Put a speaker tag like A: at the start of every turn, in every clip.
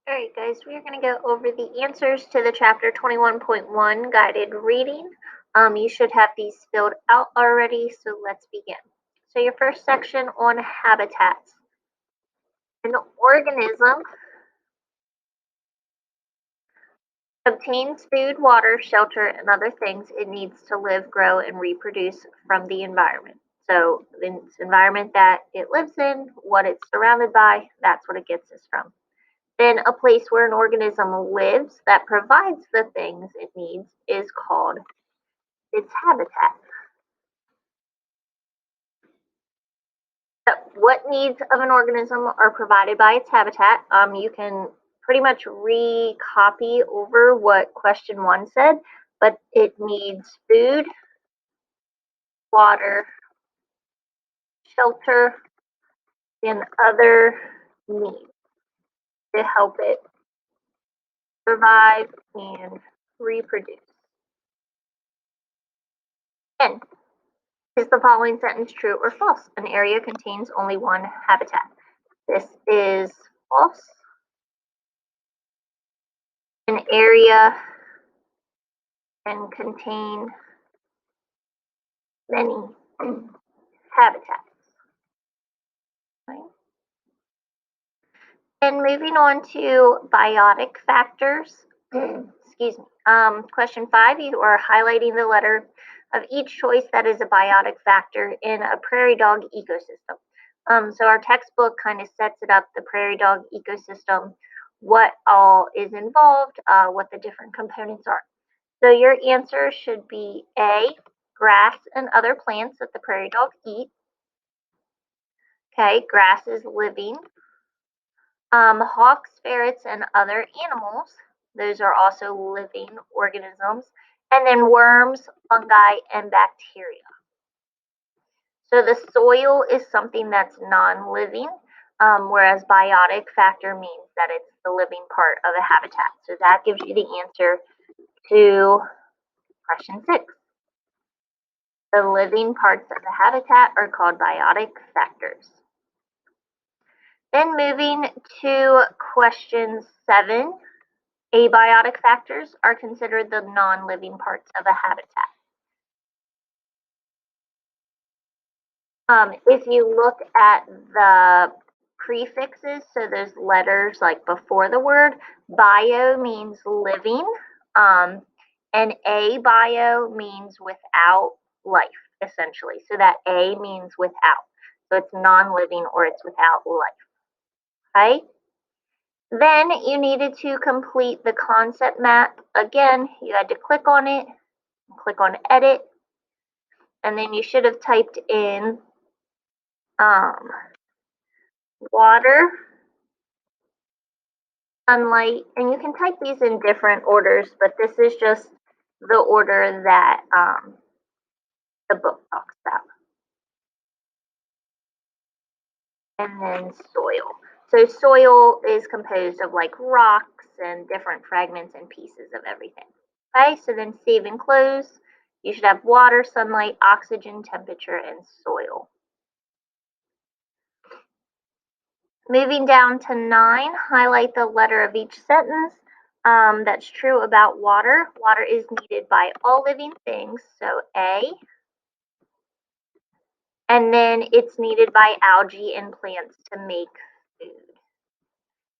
A: All right, guys, we are going to go over the answers to the chapter 21.1 guided reading. You should have these filled out already, so let's begin. So your first section on habitats. An organism obtains food, water, shelter, and other things it needs to live, grow, and reproduce from the environment. So the environment that it lives in, what it's surrounded by, that's what it gets this from. Then a place where an organism lives that provides the things it needs is called its habitat. So what needs of an organism are provided by its habitat? You can pretty much recopy over what question 1 said, but it needs food, water, shelter, and other needs to help it survive and reproduce. And is the following sentence true or false? An area contains only one habitat. This is false. An area can contain many habitats. Right? And moving on to biotic factors. Excuse me. Question 5, you are highlighting the letter of each choice that is a biotic factor in a prairie dog ecosystem. So our textbook kind of sets it up, the prairie dog ecosystem, what all is involved, what the different components are. So your answer should be A, grass and other plants that the prairie dogs eat. Okay, grass is living. Hawks, ferrets, and other animals, those are also living organisms. And then worms, fungi, and bacteria. So the soil is something that's non-living, whereas biotic factor means that it's the living part of a habitat. So that gives you the answer to question 6. The living parts of the habitat are called biotic factors. Then moving to question 7, abiotic factors are considered the non-living parts of a habitat. If you look at the prefixes, so those letters like before the word, bio means living, and abio means without life, essentially. So that A means without. So it's non-living or it's without life. Okay? Then you needed to complete the concept map. Again, you had to click on it, click on edit, and then you should have typed in water, sunlight, and you can type these in different orders, but this is just the order that the book talks about. And then soil. So soil is composed of like rocks and different fragments and pieces of everything. Okay, so then save and close. You should have water, sunlight, oxygen, temperature, and soil. Moving down to 9, highlight the letter of each sentence that's true about water. Water is needed by all living things, so A. And then it's needed by algae and plants to make food.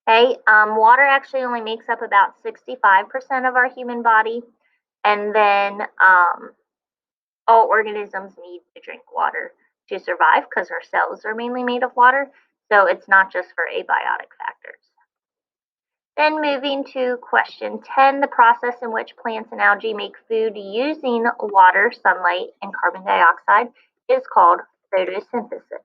A: Okay, water actually only makes up about 65% of our human body, and then all organisms need to drink water to survive because our cells are mainly made of water, so it's not just for abiotic factors. Then moving to question 10, the process in which plants and algae make food using water, sunlight, and carbon dioxide is called photosynthesis.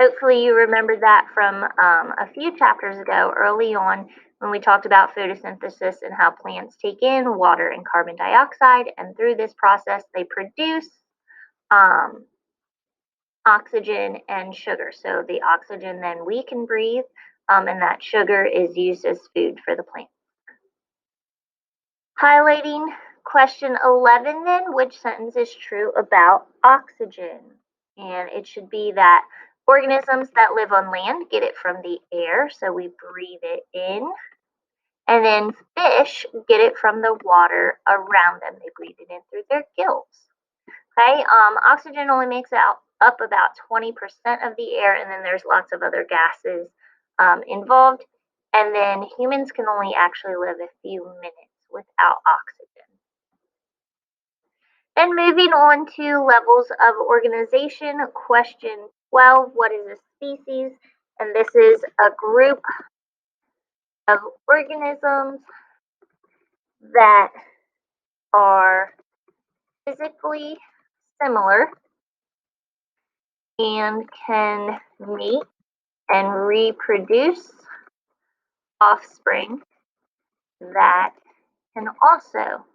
A: Hopefully you remember that from a few chapters ago early on when we talked about photosynthesis and how plants take in water and carbon dioxide, and through this process they produce oxygen and sugar. So the oxygen then we can breathe, and that sugar is used as food for the plant. Highlighting question 11 then, which sentence is true about oxygen? And it should be that Organisms that live on land get it from the air, so we breathe it in. And then fish get it from the water around them. They breathe it in through their gills. Okay, oxygen only makes up about 20% of the air, and then there's lots of other gases involved. And then humans can only actually live a few minutes without oxygen. And moving on to levels of organization, question 12, what is a species? And this is a group of organisms that are physically similar and can mate and reproduce offspring that can also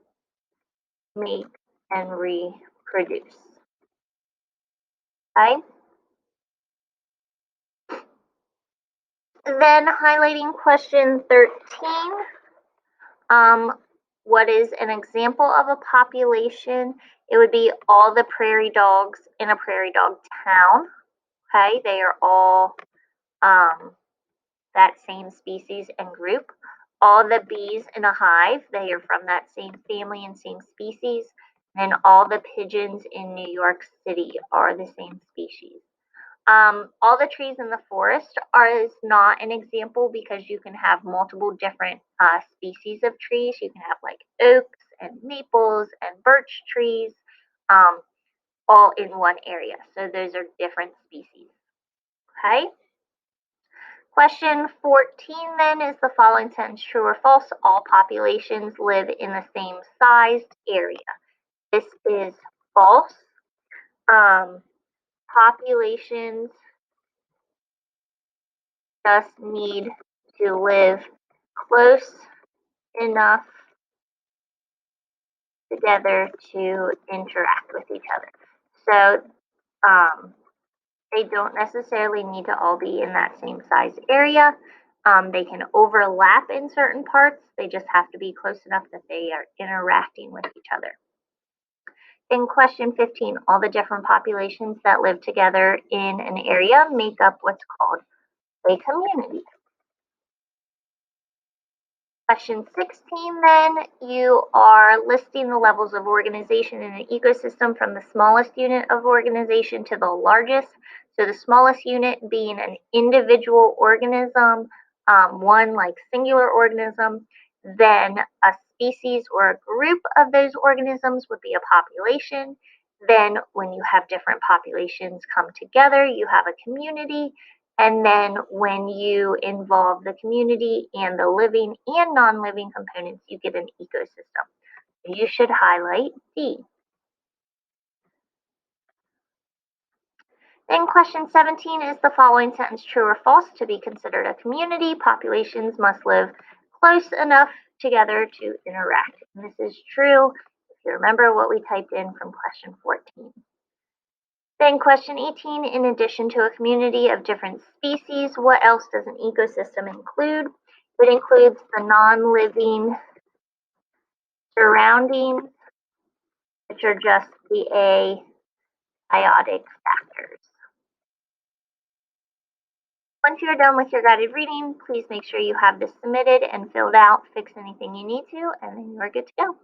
A: mate and reproduce. Okay? Then highlighting question 13, what is an example of a population? It would be all the prairie dogs in a prairie dog town. Okay, they are all that same species and group. All the bees in a hive, they are from that same family and same species. And all the pigeons in New York City are the same species. All the trees in the forest is not an example because you can have multiple different species of trees. You can have like oaks and maples and birch trees all in one area. So those are different species. Okay. Question 14 then is the following sentence true or false? All populations live in the same sized area. This is false. Populations just need to live close enough together to interact with each other. So they don't necessarily need to all be in that same size area. They can overlap in certain parts. They just have to be close enough that they are interacting with each other. In question 15, all the different populations that live together in an area make up what's called a community. Question 16, then, you are listing the levels of organization in an ecosystem from the smallest unit of organization to the largest. So the smallest unit being an individual organism, one like singular organism, then a species or a group of those organisms would be a population. Then when you have different populations come together, you have a community. And then when you involve the community and the living and non-living components, you get an ecosystem. You should highlight D. Then question 17 is the following sentence true or false? To be considered a community, populations must live close enough together to interact. And this is true if you remember what we typed in from question 14. Then question 18, in addition to a community of different species, what else does an ecosystem include? It includes the non-living surroundings, which are just the abiotic factors. Once you're done with your guided reading, please make sure you have this submitted and filled out, fix anything you need to, and then you're good to go.